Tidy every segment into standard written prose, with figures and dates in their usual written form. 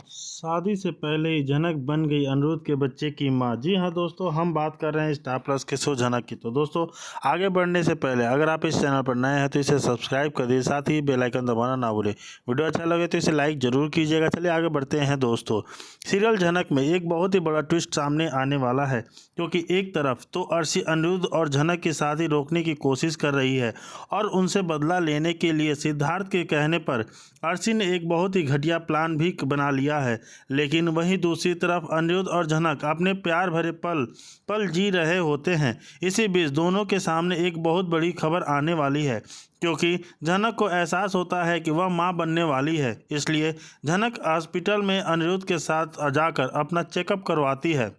शादी से पहले ही झनक बन गई अनिरुद्ध के बच्चे की मां। जी हाँ दोस्तों, हम बात कर रहे हैं स्टार प्लस के शो झनक की। तो दोस्तों, आगे बढ़ने से पहले अगर आप इस चैनल पर नए हैं तो इसे सब्सक्राइब कर दीजिए, साथ ही बेल आइकन दबाना ना भूलें। वीडियो अच्छा लगे तो इसे लाइक जरूर कीजिएगा। चलिए आगे बढ़ते हैं दोस्तों। सीरियल झनक में एक बहुत ही बड़ा ट्विस्ट सामने आने वाला है, क्योंकि एक तरफ तो अर्शी अनिरुद्ध और झनक की शादी रोकने की कोशिश कर रही है और उनसे बदला लेने के लिए सिद्धार्थ के कहने पर अर्शी ने एक बहुत ही घटिया प्लान भी बना लिया है। लेकिन वहीं दूसरी तरफ अनिरुद्ध और झनक अपने प्यार भरे पल पल जी रहे होते हैं। इसी बीच दोनों के सामने एक बहुत बड़ी खबर आने वाली है, क्योंकि झनक को एहसास होता है कि वह मां बनने वाली है। इसलिए झनक हॉस्पिटल में अनिरुद्ध के साथ जाकर अपना चेकअप करवाती है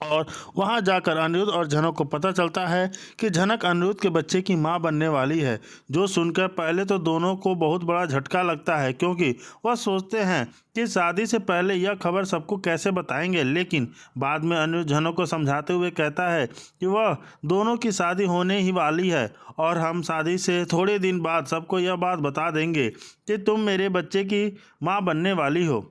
और वहां जाकर अनिरुद्ध और झनक को पता चलता है कि झनक अनिरुद्ध के बच्चे की मां बनने वाली है। जो सुनकर पहले तो दोनों को बहुत बड़ा झटका लगता है, क्योंकि वह सोचते हैं कि शादी से पहले यह खबर सबको कैसे बताएंगे। लेकिन बाद में अनिरुद्ध झनक को समझाते हुए कहता है कि वह दोनों की शादी होने ही वाली है और हम शादी से थोड़े दिन बाद सबको यह बात बता देंगे कि तुम मेरे बच्चे की मां बनने वाली हो।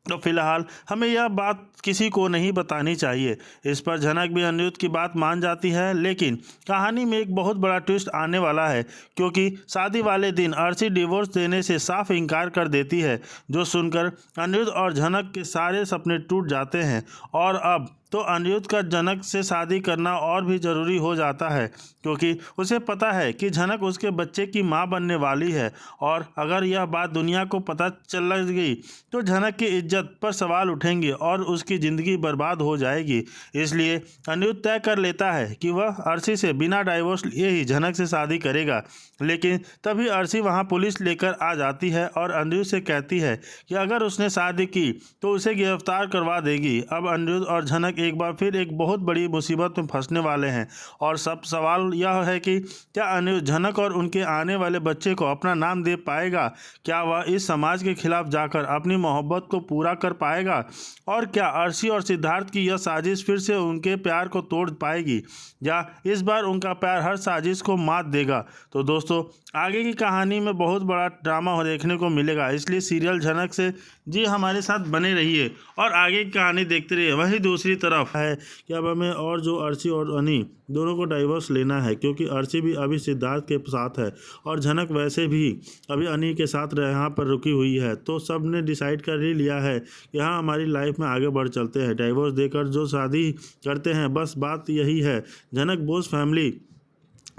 तो फिलहाल हमें यह बात किसी को नहीं बतानी चाहिए। इस पर झनक भी अनिरुद्ध की बात मान जाती है, लेकिन कहानी में एक बहुत बड़ा ट्विस्ट आने वाला है, क्योंकि शादी वाले दिन अर्शी डिवोर्स देने से साफ इनकार कर देती है। जो सुनकर अनिरुद्ध और झनक के सारे सपने टूट जाते हैं और अब तो अनिरुद्ध का झनक से शादी करना और भी ज़रूरी हो जाता है, क्योंकि उसे पता है कि झनक उसके बच्चे की मां बनने वाली है और अगर यह बात दुनिया को पता चल गई तो झनक की इज्जत पर सवाल उठेंगे और उसकी ज़िंदगी बर्बाद हो जाएगी। इसलिए अनिरुद्ध तय कर लेता है कि वह अर्शी से बिना डाइवोर्स लिए ही झनक से शादी करेगा। लेकिन तभी अर्शी वहां पुलिस लेकर आ जाती है और अनिरुद्ध से कहती है कि अगर उसने शादी की तो उसे गिरफ्तार करवा देगी। अब अनिरुद्ध और झनक एक बार फिर एक बहुत बड़ी मुसीबत में फंसने वाले हैं और सब सवाल यह है कि क्या अनिरुद्ध झनक और उनके आने वाले बच्चे को अपना नाम दे पाएगा? क्या वह इस समाज के खिलाफ जाकर अपनी मोहब्बत को पूरा कर पाएगा? और क्या अर्शी और सिद्धार्थ की यह साजिश फिर से उनके प्यार को तोड़ पाएगी, या इस बार उनका प्यार हर साजिश को मात देगा? तो दोस्तों, आगे की कहानी में बहुत बड़ा ड्रामा देखने को मिलेगा, इसलिए सीरियल झनक से जी हमारे साथ बने रहिए और आगे की कहानी देखते रहिए। वहीं दूसरी तरफ है कि अब हमें और जो अर्शी और अनी दोनों को डाइवोर्स लेना है, क्योंकि अर्शी भी अभी सिद्धार्थ के साथ है और झनक वैसे भी अभी अनी के साथ यहाँ पर रुकी हुई है। तो सब ने डिसाइड कर ही लिया है कि हाँ, हमारी लाइफ में आगे बढ़ चलते हैं, डाइवोर्स देकर जो शादी करते हैं। बस बात यही है, झनक बोस फैमिली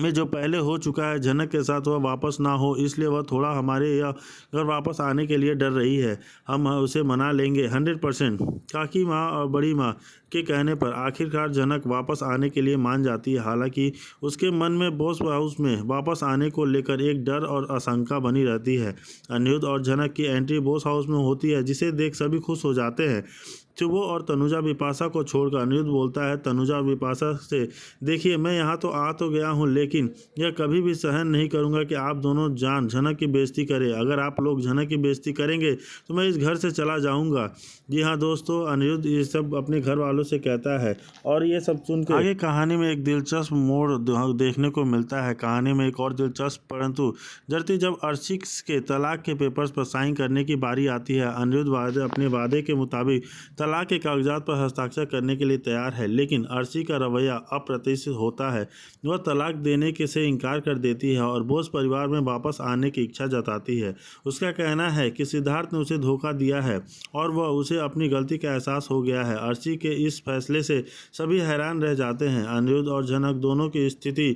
में जो पहले हो चुका है झनक के साथ वह वापस ना हो, इसलिए वह थोड़ा हमारे या घर वापस आने के लिए डर रही है। हम उसे मना लेंगे 100%। काकी माँ और बड़ी माँ के कहने पर आखिरकार झनक वापस आने के लिए मान जाती है। हालांकि उसके मन में बॉस हाउस में वापस आने को लेकर एक डर और आशंका बनी रहती है। अनिरुद्ध और झनक की एंट्री बॉस हाउस में होती है, जिसे देख सभी खुश हो जाते हैं। शुभो और तनुजा बिपाशा को छोड़कर अनिरुद्ध बोलता है तनुजा और बिपाशा से, देखिए मैं यहाँ तो आ तो गया हूँ, लेकिन यह कभी भी सहन नहीं करूँगा कि आप दोनों जान झनक की बेइज्जती करें। अगर आप लोग झनक की बेइज्जती करेंगे तो मैं इस घर से चला जाऊँगा। जी हाँ दोस्तों, अनिरुद्ध ये सब अपने घर वालों से कहता है और ये सब सुनकर आगे कहानी में एक दिलचस्प मोड़ देखने को मिलता है। कहानी में एक और दिलचस्प परंतु जड़ती जब अर्शी के तलाक के पेपर्स पर साइन करने की बारी आती है। अनिरुद्ध अपने वादे के मुताबिक तलाक के कागजात पर हस्ताक्षर करने के लिए तैयार है, लेकिन अर्शी का रवैया अप्रत्याशित होता है। वह तलाक देने के से इनकार कर देती है और बोस परिवार में वापस आने की इच्छा जताती है। उसका कहना है कि सिद्धार्थ ने उसे धोखा दिया है और वह उसे अपनी गलती का एहसास हो गया है। अर्शी के इस फैसले से सभी हैरान रह जाते हैं। अनिरुद्ध और झनक दोनों की स्थिति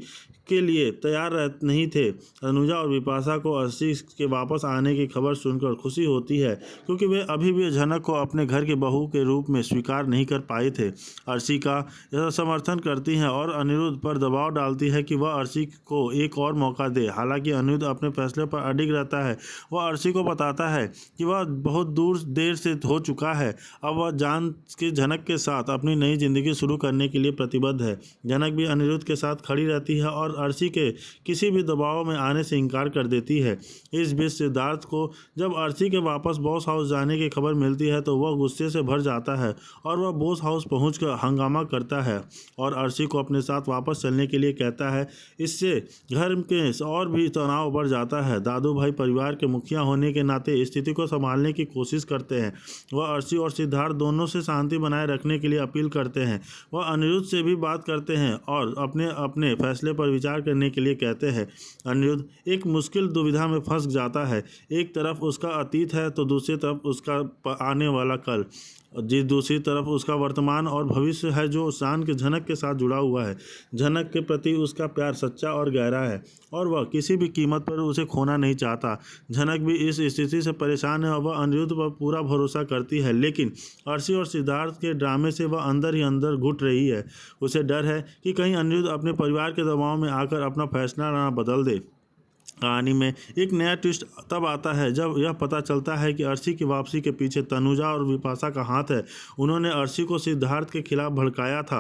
के लिए तैयार नहीं थे। तनुजा और बिपाशा को अर्शी के वापस आने की खबर सुनकर खुशी होती है, क्योंकि वे अभी भी झनक को अपने घर की बहू के रूप में स्वीकार नहीं कर पाए थे। अर्शी का यह समर्थन करती हैं और अनिरुद्ध पर दबाव डालती है कि वह अर्शी को एक और मौका दे। हालांकि अनिरुद्ध अपने फैसले पर अडिग रहता है। वह अर्शी को बताता है कि वह बहुत देर से हो चुका है, अब वह जान के झनक के साथ अपनी नई जिंदगी शुरू करने के लिए प्रतिबद्ध है। झनक भी अनिरुद्ध के साथ खड़ी रहती है और और अर्शी के किसी भी दबाव में आने से इनकार कर देती है। इस बीच सिद्धार्थ को जब अर्शी के वापस बॉस हाउस जाने की खबर मिलती है तो वह गुस्से से भर जाता है और वह बॉस हाउस पहुंचकर हंगामा करता है और अर्शी को अपने साथ वापस चलने के लिए कहता है। इससे घर के और भी तनाव बढ़ जाता है। दादू भाई परिवार के मुखिया होने के नाते स्थिति को संभालने की कोशिश करते हैं। वह अर्शी और सिद्धार्थ दोनों से शांति बनाए रखने के लिए अपील करते हैं। वह अनिरुद्ध से भी बात करते हैं और अपने अपने फैसले पर विचार करने के लिए कहते हैं। अनिरुद्ध एक मुश्किल दुविधा में फंस जाता है। एक तरफ उसका अतीत है तो दूसरी तरफ उसका आने वाला कल, दूसरी तरफ उसका वर्तमान और भविष्य है जो शान के झनक के साथ जुड़ा हुआ है। झनक के प्रति उसका प्यार सच्चा और गहरा है और वह किसी भी कीमत पर उसे खोना नहीं चाहता। झनक भी इस स्थिति से परेशान है और वह अनिरुद्ध पर पूरा भरोसा करती है, लेकिन अर्शी और सिद्धार्थ के ड्रामे से वह अंदर ही अंदर घुट रही है। उसे डर है कि कहीं अनिरुद्ध अपने परिवार के दबाव में आकर अपना फैसला ना बदल दे। कहानी में एक नया ट्विस्ट तब आता है जब यह पता चलता है कि अर्शी की वापसी के पीछे तनुजा और विपाशा का हाथ है। उन्होंने अर्शी को सिद्धार्थ के खिलाफ भड़काया था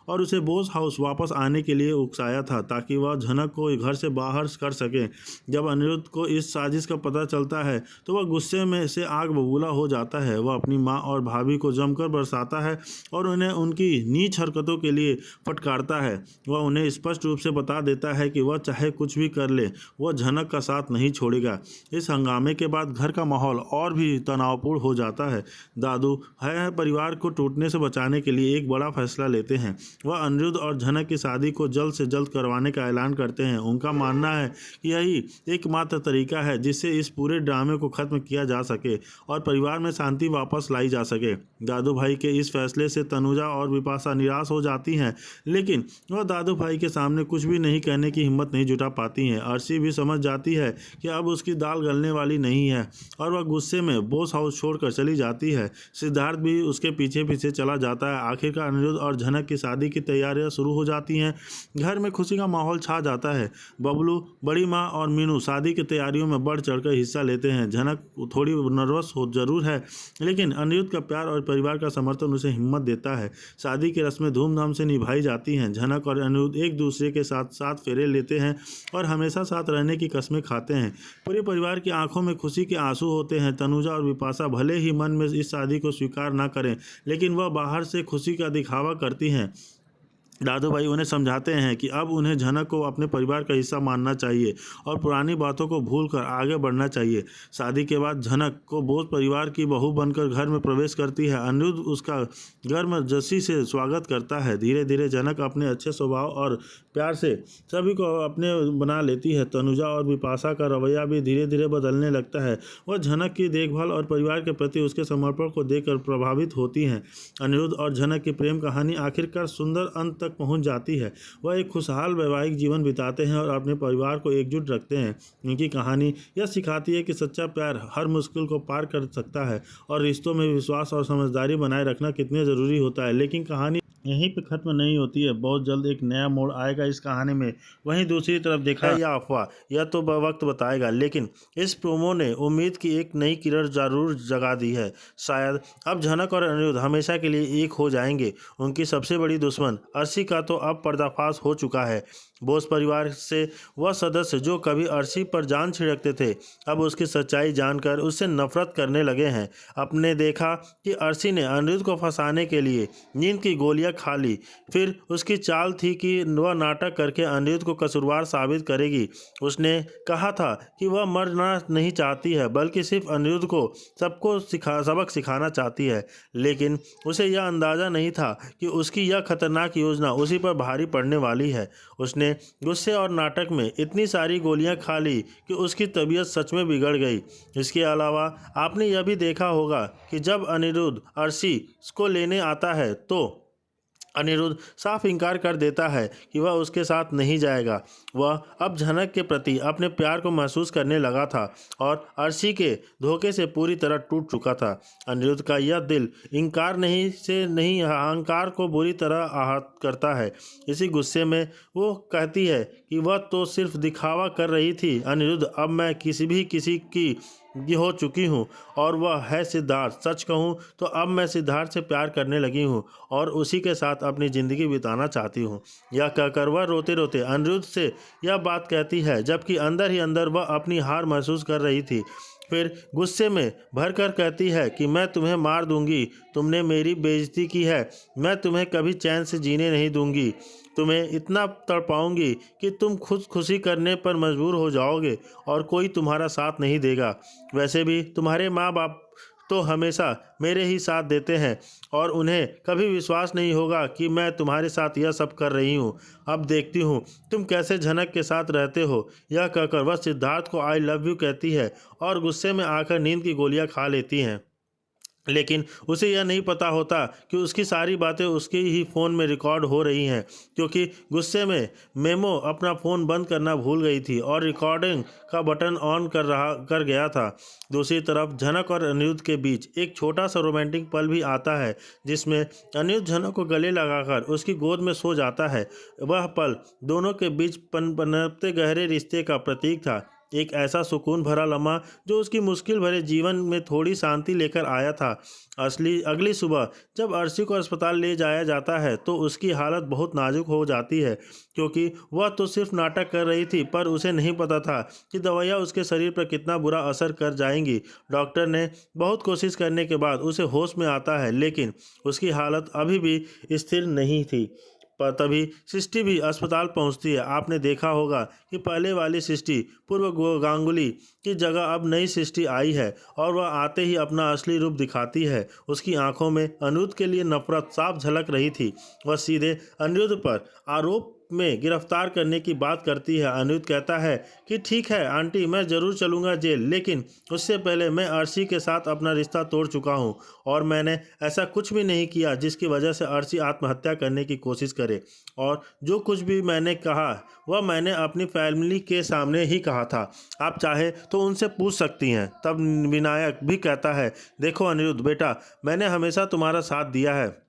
और उसे बॉस हाउस वापस आने के लिए उकसाया था ताकि वह झनक को घर से बाहर कर सके। जब अनिरुद्ध को इस साजिश का पता चलता है तो वह गुस्से में से आग बबूला हो जाता है। वह अपनी माँ और भाभी को जमकर बरसाता है और उन्हें उनकी नीच हरकतों के लिए फटकारता है। वह उन्हें स्पष्ट रूप से बता देता है कि वह चाहे कुछ भी कर ले, वह झनक का साथ नहीं छोड़ेगा। इस हंगामे के बाद घर का माहौल और भी तनावपूर्ण हो जाता है। दादू है परिवार को टूटने से बचाने के लिए एक बड़ा फैसला लेते हैं। वह अनिरुद्ध और झनक की शादी को जल्द से जल्द करवाने का ऐलान करते हैं। उनका मानना है कि यही एकमात्र तरीका है जिससे इस पूरे ड्रामे को खत्म किया जा सके और परिवार में शांति वापस लाई जा सके। दादू भाई के इस फैसले से तनुजा और विपाशा निराश हो जाती हैं, लेकिन वह दादू भाई के सामने कुछ भी नहीं कहने की हिम्मत नहीं जुटा पाती हैं। अर्शी भी समझ जाती है कि अब उसकी दाल गलने वाली नहीं है और वह गुस्से में बॉस हाउस छोड़कर चली जाती है। सिद्धार्थ भी उसके पीछे पीछे चला जाता है। आखिरकार अनिरुद्ध और झनक की शादी की तैयारियां शुरू हो जाती हैं। घर में खुशी का माहौल छा जाता है। बबलू, बड़ी माँ और मीनू शादी की तैयारियों में बढ़ चढ़कर हिस्सा लेते हैं। झनक थोड़ी नर्वस हो जरूर है, लेकिन अनिरुद्ध का प्यार और परिवार का समर्थन उसे हिम्मत देता है। शादी की रस्में धूमधाम से निभाई जाती हैं। झनक और अनिरुद्ध एक दूसरे के साथ साथ फेरे लेते हैं और हमेशा साथ रहने की कसमें खाते हैं। पूरे परिवार की आंखों में खुशी के आंसू होते हैं। तनुजा और विपाशा भले ही मन में इस शादी को स्वीकार ना करें, लेकिन वह बाहर से खुशी का दिखावा करती हैं। दादू भाई उन्हें समझाते हैं कि अब उन्हें झनक को अपने परिवार का हिस्सा मानना चाहिए और पुरानी बातों को भूलकर आगे बढ़ना चाहिए। शादी के बाद झनक को बोस परिवार की बहू बनकर घर में प्रवेश करती है। अनिरुद्ध उसका गर्मजोशी से स्वागत करता है। धीरे धीरे झनक अपने अच्छे स्वभाव और प्यार से सभी को अपने बना लेती है। तनुजा और विपाशा का रवैया भी धीरे धीरे बदलने लगता है। वह झनक की देखभाल और परिवार के प्रति उसके समर्पण को देखकर प्रभावित होती हैं। अनिरुद्ध और झनक की प्रेम कहानी आखिरकार सुंदर अंत तक पहुंच जाती है। वह एक खुशहाल वैवाहिक जीवन बिताते हैं और अपने परिवार को एकजुट रखते हैं। उनकी कहानी यह सिखाती है कि सच्चा प्यार हर मुश्किल को पार कर सकता है और रिश्तों में विश्वास और समझदारी बनाए रखना कितने ज़रूरी होता है। लेकिन कहानी यहीं पे खत्म नहीं होती है। बहुत जल्द एक नया मोड़ आएगा इस कहानी में। वहीं दूसरी तरफ देखा या अफवाह, यह तो वक्त बताएगा, लेकिन इस प्रोमो ने उम्मीद की एक नई किरण जरूर जगा दी है। शायद अब झनक और अनिरुद्ध हमेशा के लिए एक हो जाएंगे। उनकी सबसे बड़ी दुश्मन अर्शी का तो अब पर्दाफाश हो चुका है। बोस परिवार से वह सदस्य जो कभी अर्शी पर जान छिड़कते थे, अब उसकी सच्चाई जानकर उससे नफरत करने लगे हैं। अपने देखा कि अर्शी ने अनिरुद्ध को फंसाने के लिए नींद की गोलियां खा ली, फिर उसकी चाल थी कि वह नाटक करके अनिरुद्ध को कसूरवार साबित करेगी। उसने कहा था कि वह मरना नहीं चाहती है, बल्कि सिर्फ अनिरुद्ध को सबक सिखाना चाहती है। लेकिन उसे यह अंदाज़ा नहीं था कि उसकी यह खतरनाक योजना उसी पर भारी पड़ने वाली है। उसने गुस्से और नाटक में इतनी सारी गोलियां खा ली कि उसकी तबीयत सच में बिगड़ गई। इसके अलावा आपने यह भी देखा होगा कि जब अनिरुद्ध अर्शी को लेने आता है तो अनिरुद्ध साफ इनकार कर देता है कि वह उसके साथ नहीं जाएगा। वह अब झनक के प्रति अपने प्यार को महसूस करने लगा था और अर्शी के धोखे से पूरी तरह टूट चुका था। अनिरुद्ध का यह दिल इनकार नहीं अहंकार को बुरी तरह आहत करता है। इसी गुस्से में वो कहती है कि वह तो सिर्फ दिखावा कर रही थी। अनिरुद्ध, अब मैं किसी की हो चुकी हूँ और वह है सिद्धार्थ। सच कहूँ तो अब मैं सिद्धार्थ से प्यार करने लगी हूँ और उसी के साथ अपनी ज़िंदगी बिताना चाहती हूँ। यह कहकर वह रोते रोते अनिरुद्ध से यह बात कहती है, जबकि अंदर ही अंदर वह अपनी हार महसूस कर रही थी। फिर गुस्से में भरकर कहती है कि मैं तुम्हें मार दूंगी, तुमने मेरी बेइज्जती की है, मैं तुम्हें कभी चैन से जीने नहीं दूंगी, तुम्हें इतना तड़पाऊंगी कि तुम खुदकुशी करने पर मजबूर हो जाओगे और कोई तुम्हारा साथ नहीं देगा। वैसे भी तुम्हारे माँ बाप तो हमेशा मेरे ही साथ देते हैं और उन्हें कभी विश्वास नहीं होगा कि मैं तुम्हारे साथ यह सब कर रही हूँ। अब देखती हूँ तुम कैसे झनक के साथ रहते हो। यह कहकर वह सिद्धार्थ को आई लव यू कहती है और गुस्से में आकर नींद की गोलियां खा लेती हैं। लेकिन उसे यह नहीं पता होता कि उसकी सारी बातें उसके ही फ़ोन में रिकॉर्ड हो रही हैं, क्योंकि गुस्से में मेमो अपना फ़ोन बंद करना भूल गई थी और रिकॉर्डिंग का बटन ऑन कर गया था। दूसरी तरफ झनक और अनिरुद्ध के बीच एक छोटा सा रोमांटिक पल भी आता है, जिसमें अनिरुद्ध झनक को गले लगाकर उसकी गोद में सो जाता है। वह पल दोनों के बीच पनपते गहरे रिश्ते का प्रतीक था, एक ऐसा सुकून भरा लम्हा जो उसकी मुश्किल भरे जीवन में थोड़ी शांति लेकर आया था। अगली सुबह जब अर्शी को अस्पताल ले जाया जाता है तो उसकी हालत बहुत नाजुक हो जाती है, क्योंकि वह तो सिर्फ नाटक कर रही थी, पर उसे नहीं पता था कि दवाइयाँ उसके शरीर पर कितना बुरा असर कर जाएंगी। डॉक्टर ने बहुत कोशिश करने के बाद उसे होश में आता है, लेकिन उसकी हालत अभी भी स्थिर नहीं थी। पर तभी सृष्टि भी अस्पताल पहुंचती है। आपने देखा होगा कि पहले वाली सृष्टि पूर्व गांगुली की जगह अब नई सृष्टि आई है और वह आते ही अपना असली रूप दिखाती है। उसकी आंखों में अनिरुद्ध के लिए नफरत साफ झलक रही थी। वह सीधे अनिरुद्ध पर आरोप में गिरफ्तार करने की बात करती है। अनिरुद्ध कहता है कि ठीक है आंटी, मैं ज़रूर चलूँगा जेल, लेकिन उससे पहले मैं अर्शी के साथ अपना रिश्ता तोड़ चुका हूँ और मैंने ऐसा कुछ भी नहीं किया जिसकी वजह से अर्शी आत्महत्या करने की कोशिश करे। और जो कुछ भी मैंने कहा वह मैंने अपनी फैमिली के सामने ही कहा था, आप चाहे तो उनसे पूछ सकती हैं। तब विनायक भी कहता है, देखो अनिरुद्ध बेटा, मैंने हमेशा तुम्हारा साथ दिया है,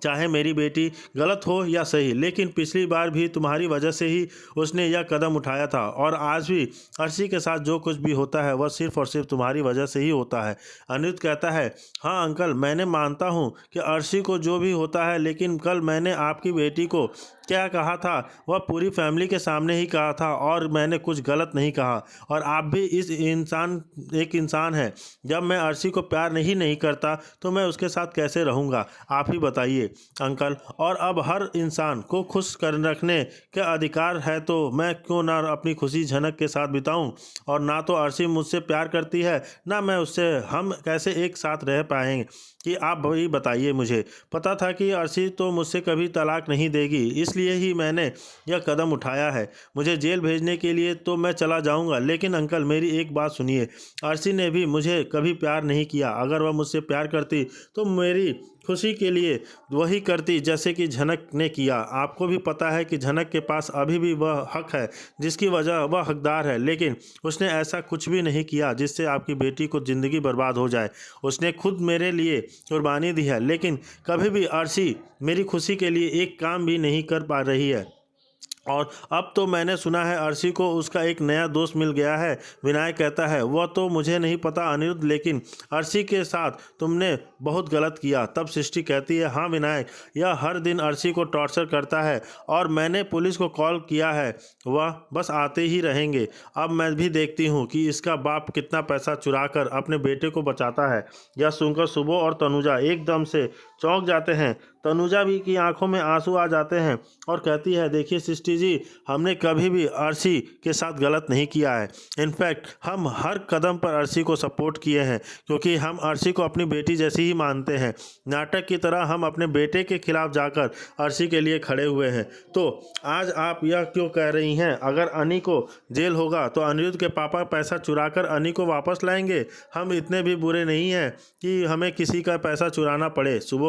चाहे मेरी बेटी गलत हो या सही, लेकिन पिछली बार भी तुम्हारी वजह से ही उसने यह कदम उठाया था और आज भी अर्शी के साथ जो कुछ भी होता है वह सिर्फ और सिर्फ तुम्हारी वजह से ही होता है। अनिरुद्ध कहता है, हाँ अंकल, मैंने मानता हूँ कि अर्शी को जो भी होता है, लेकिन कल मैंने आपकी बेटी को क्या कहा था वह पूरी फैमिली के सामने ही कहा था और मैंने कुछ गलत नहीं कहा। और आप भी एक इंसान है। जब मैं अर्शी को प्यार नहीं करता तो मैं उसके साथ कैसे रहूँगा, आप ही बताइए अंकल। और अब हर इंसान को खुश कर रखने का अधिकार है, तो मैं क्यों ना अपनी खुशी झनक के साथ बिताऊं। और ना तो अर्शी मुझसे प्यार करती है ना मैं उससे, हम कैसे एक साथ रह पाएंगे कि आप वही बताइए। मुझे पता था कि अर्शी तो मुझसे कभी तलाक नहीं देगी, इसलिए ही मैंने यह कदम उठाया है। मुझे जेल भेजने के लिए तो मैं चला जाऊंगा, लेकिन अंकल मेरी एक बात सुनिए, अर्शी ने भी मुझे कभी प्यार नहीं किया। अगर वह मुझसे प्यार करती तो मेरी खुशी के लिए वही करती जैसे कि झनक ने किया। आपको भी पता है कि झनक के पास अभी भी वह हक है जिसकी वजह वह हकदार है, लेकिन उसने ऐसा कुछ भी नहीं किया जिससे आपकी बेटी को ज़िंदगी बर्बाद हो जाए। उसने खुद मेरे लिए कुर्बानी दी है, लेकिन कभी भी अर्शी मेरी खुशी के लिए एक काम भी नहीं कर पा रही है। और अब तो मैंने सुना है अर्शी को उसका एक नया दोस्त मिल गया है। विनायक कहता है, वह तो मुझे नहीं पता अनिरुद्ध, लेकिन अर्शी के साथ तुमने बहुत गलत किया। तब सृष्टि कहती है, हाँ विनायक, यह हर दिन अर्शी को टॉर्चर करता है और मैंने पुलिस को कॉल किया है, वह बस आते ही रहेंगे। अब मैं भी देखती हूँ कि इसका बाप कितना पैसा चुरा कर अपने बेटे को बचाता है। यह सुनकर सुबो और तनुजा एकदम से चौंक जाते हैं। तनुजा भी की आंखों में आंसू आ जाते हैं और कहती है, देखिए सृष्टि जी, हमने कभी भी अर्शी के साथ गलत नहीं किया है। इनफैक्ट हम हर कदम पर अर्शी को सपोर्ट किए हैं, क्योंकि हम अर्शी को अपनी बेटी जैसी ही मानते हैं। नाटक की तरह हम अपने बेटे के खिलाफ जाकर अर्शी के लिए खड़े हुए हैं। तो आज आप यह क्यों कह रही हैं, अगर अनी को जेल होगा तो अनिरुद्ध के पापा पैसा चुराकर अनी को वापस लाएंगे? हम इतने भी बुरे नहीं हैं कि हमें किसी का पैसा चुराना पड़े। सुबह